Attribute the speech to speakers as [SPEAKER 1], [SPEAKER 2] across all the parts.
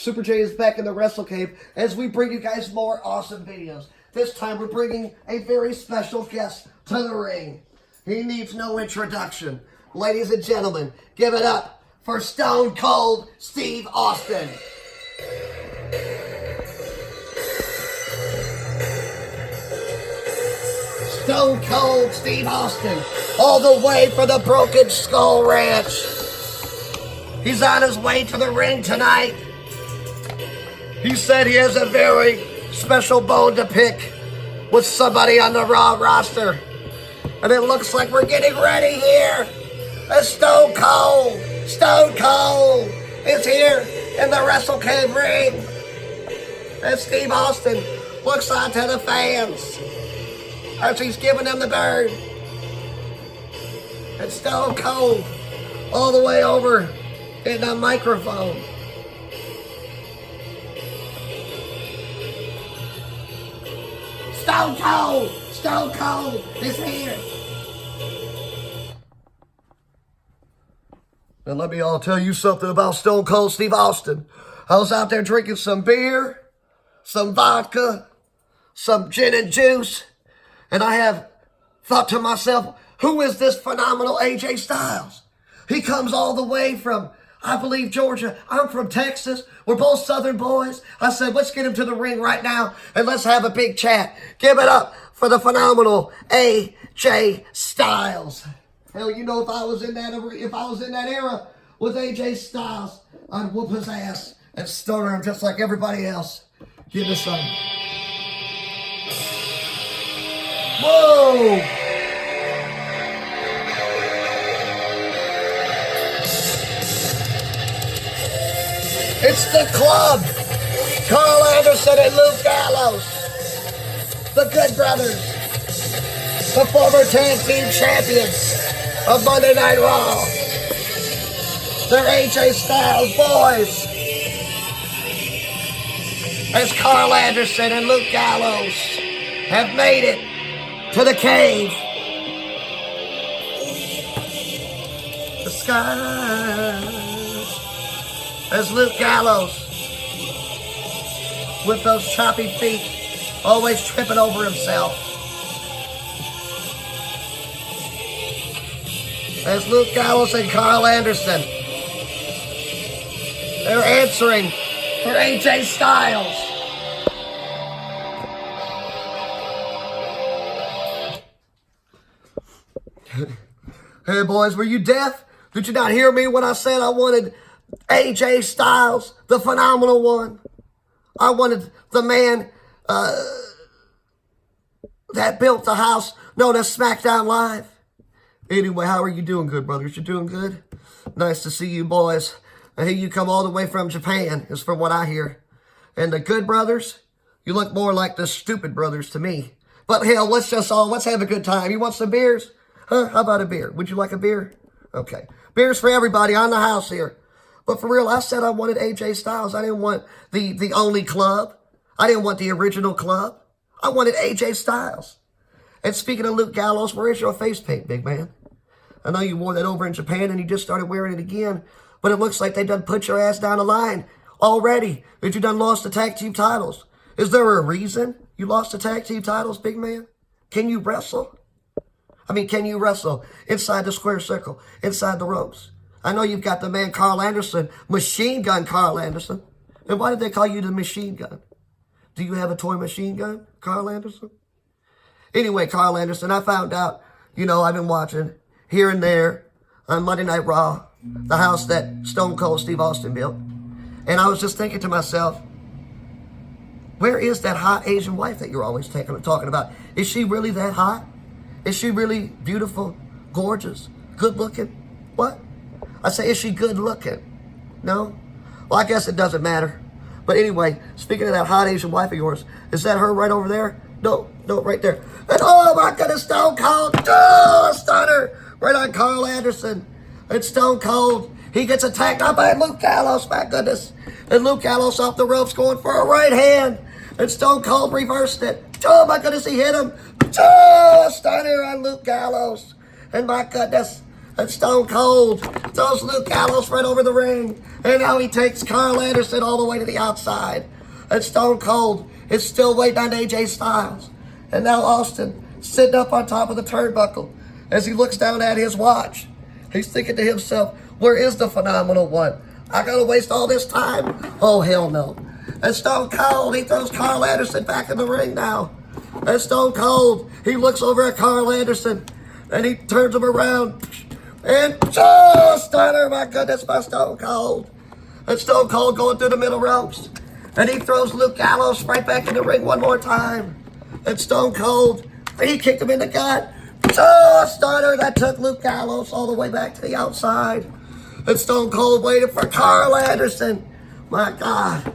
[SPEAKER 1] Super J is back in the Wrestle Cave as we bring you guys more awesome videos. This time we're bringing a very special guest to the ring. He needs no introduction. Ladies and gentlemen, give it up for Stone Cold Steve Austin. Stone Cold Steve Austin, all the way from the Broken Skull Ranch. He's on his way to the ring tonight. He said he has a very special bone to pick with somebody on the Raw roster. And it looks like we're getting ready here. And Stone Cold is here in the Wrestle Cave ring. And Steve Austin looks on to the fans as he's giving them the bird. And Stone Cold all the way over in the microphone. Stone Cold is here. And let me all tell you something about Stone Cold Steve Austin. I was out there drinking some beer, some vodka, some gin and juice, and I have thought to myself, who is this phenomenal AJ Styles? He comes all the way from, I believe, Georgia. I'm from Texas. We're both Southern boys. I said, let's get him to the ring right now and let's have a big chat. Give it up for the phenomenal AJ Styles. Hell, you know, if I was in that era with AJ Styles, I'd whoop his ass and stutter him just like everybody else. Give us some. Whoa! It's the Club. Carl Anderson and Luke Gallows. The Good Brothers. The former tag team champions of Monday Night Raw. They're AJ Styles boys. As Carl Anderson and Luke Gallows have made it to the cave. The skies. As Luke Gallows, with those choppy feet, always tripping over himself. As Luke Gallows and Carl Anderson, they're answering for AJ Styles. Hey boys, were you deaf? Did you not hear me when I said I wanted AJ Styles, the phenomenal one? I wanted the man that built the house known as SmackDown Live. Anyway, how are you doing, good brothers? You doing good? Nice to see you boys. I hear you come all the way from Japan, is from what I hear. And the Good Brothers, you look more like the Stupid Brothers to me. But hell, let's have a good time. You want some beers? Huh? How about a beer? Would you like a beer? Okay. Beers for everybody on the house here. But for real, I said I wanted AJ Styles. I didn't want the only Club. I didn't want the original Club. I wanted AJ Styles. And speaking of Luke Gallows, where is your face paint, big man? I know you wore that over in Japan and you just started wearing it again. But it looks like they done put your ass down the line already. That you done lost the tag team titles. Is there a reason you lost the tag team titles, big man? Can you wrestle? Can you wrestle inside the square circle, inside the ropes? I know you've got the man Carl Anderson, Machine Gun Carl Anderson. And why did they call you the Machine Gun? Do you have a toy machine gun, Carl Anderson? Anyway, Carl Anderson, I found out, I've been watching here and there on Monday Night Raw, the house that Stone Cold Steve Austin built. And I was just thinking to myself, where is that hot Asian wife that you're always talking about? Is she really that hot? Is she really beautiful, gorgeous, good looking? What? I say, is she good looking? No? Well, I guess it doesn't matter. But anyway, speaking of that hot Asian wife of yours, is that her right over there? No, right there. And oh my goodness, Stone Cold, a stunner right on Carl Anderson. And Stone Cold, he gets attacked out by Luke Gallows, my goodness. And Luke Gallows off the ropes going for a right hand. And Stone Cold reversed it. Oh my goodness, he hit him. A stunner on Luke Gallows. And my goodness, And Stone Cold throws Luke Gallows right over the ring. And now he takes Carl Anderson all the way to the outside. And Stone Cold is still waiting on AJ Styles. And now Austin sitting up on top of the turnbuckle as he looks down at his watch. He's thinking to himself, where is the phenomenal one? I gotta waste all this time? Oh, hell no. And Stone Cold, he throws Carl Anderson back in the ring now. And Stone Cold, he looks over at Carl Anderson and he turns him around. And stunner, my goodness, by Stone Cold. And Stone Cold going through the middle ropes. And he throws Luke Gallows right back in the ring one more time. And Stone Cold, he kicked him in the gut. Stunner that took Luke Gallows all the way back to the outside. And Stone Cold waited for Carl Anderson. My God.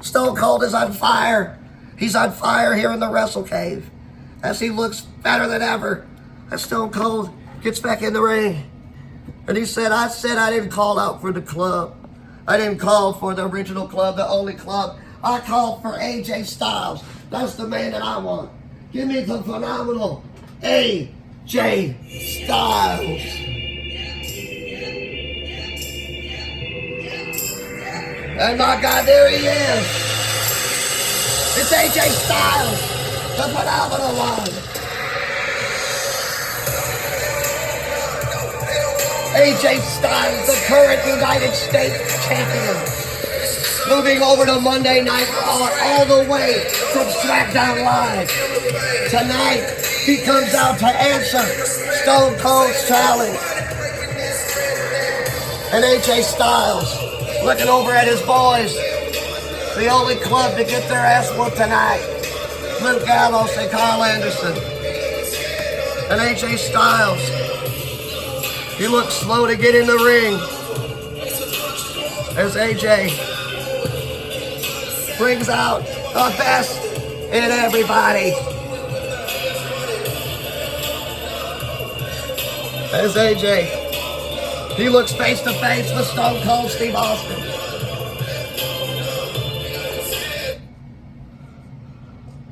[SPEAKER 1] Stone Cold is on fire. He's on fire here in the Wrestle Cave as he looks better than ever. And Stone Cold gets back in the ring. And he said I didn't call out for the club. I didn't call for the original club, the only club. I called for AJ Styles. That's the man that I want. Give me the phenomenal AJ Styles. And my God, there he is. It's AJ Styles, the phenomenal one. AJ Styles, the current United States champion. Moving over to Monday Night Raw, all the way from SmackDown Live. Tonight, he comes out to answer Stone Cold's challenge. And AJ Styles, looking over at his boys, the only club to get their ass whooped tonight. Luke Gallows and Carl Anderson. And AJ Styles, he looks slow to get in the ring as AJ brings out the best in everybody. As AJ, he looks face to face with Stone Cold Steve Austin.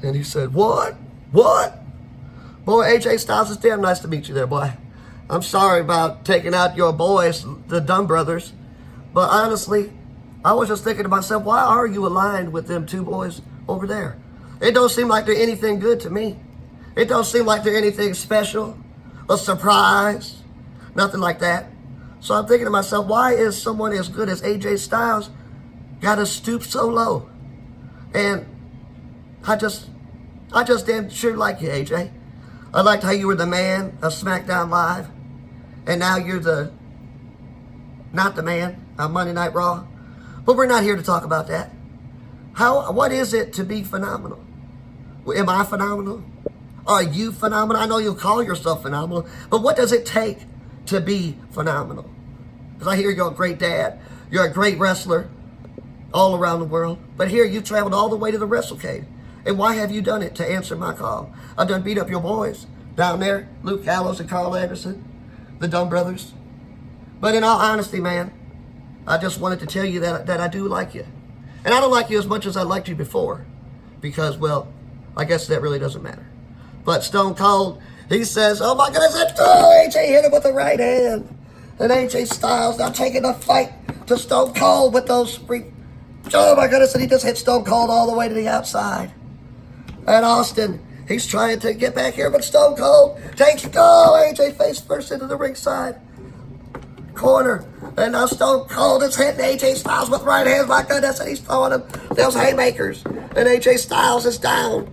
[SPEAKER 1] And he said, what? What? Boy, AJ Styles, it's damn nice to meet you there, boy. I'm sorry about taking out your boys, the Dunn brothers. But honestly, I was just thinking to myself, why are you aligned with them two boys over there? It don't seem like they're anything good to me. It don't seem like they're anything special, a surprise, nothing like that. So I'm thinking to myself, why is someone as good as AJ Styles got to stoop so low? And I just damn sure like you, AJ. I liked how you were the man of SmackDown Live, and now you're not the man on Monday Night Raw. But we're not here to talk about that. What is it to be phenomenal? Am I phenomenal? Are you phenomenal? I know you call yourself phenomenal, but what does it take to be phenomenal? Because I hear you're a great dad. You're a great wrestler all around the world. But here you traveled all the way to the Wrestle Cave. And why have you done it? To answer my call. I've done beat up your boys down there, Luke Gallows and Carl Anderson, the Dunn brothers. But in all honesty, man, I just wanted to tell you that I do like you. And I don't like you as much as I liked you before. Because, well, I guess that really doesn't matter. But Stone Cold, he says, oh my goodness, AJ hit him with the right hand. And AJ Styles now taking the fight to Stone Cold with those oh my goodness, and he just hit Stone Cold all the way to the outside. And Austin, he's trying to get back here, but Stone Cold takes AJ face first into the ringside corner. And now Stone Cold is hitting AJ Styles with right hands. My goodness, and he's throwing him those haymakers. And AJ Styles is down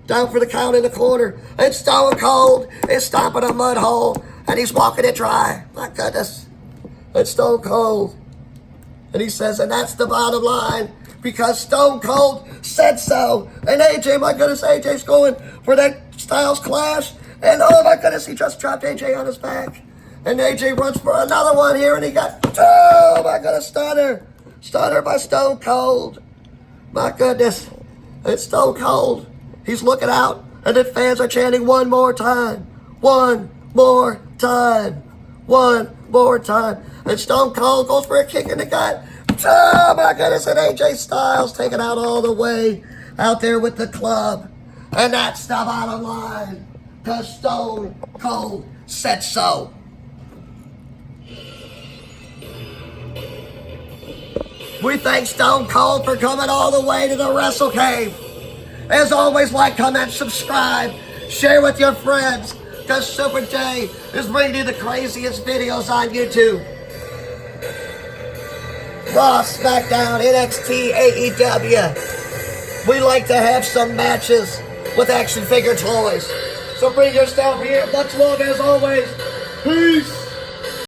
[SPEAKER 1] for the count in the corner. And Stone Cold is stomping a mud hole, and he's walking it dry. My goodness. And Stone Cold. And he says, and that's the bottom line, because Stone Cold said so. And AJ, my goodness, AJ's going for that Styles clash. And oh my goodness, he just dropped AJ on his back. And AJ runs for another one here, and he got, oh my goodness, stunner. Stunner by Stone Cold. My goodness, it's Stone Cold. He's looking out, and the fans are chanting one more time. One more time. One more time. And Stone Cold goes for a kick in the gut. Oh my goodness, and AJ Styles taken out all the way out there with the club. And that's the bottom line, because Stone Cold said so. We thank Stone Cold for coming all the way to the Wrestle Cave. As always, like, comment, subscribe, share with your friends, because Super J is bringing you the craziest videos on YouTube. Raw, SmackDown, NXT, AEW. We like to have some matches with action figure toys. So bring yourself here. Much love as always. Peace.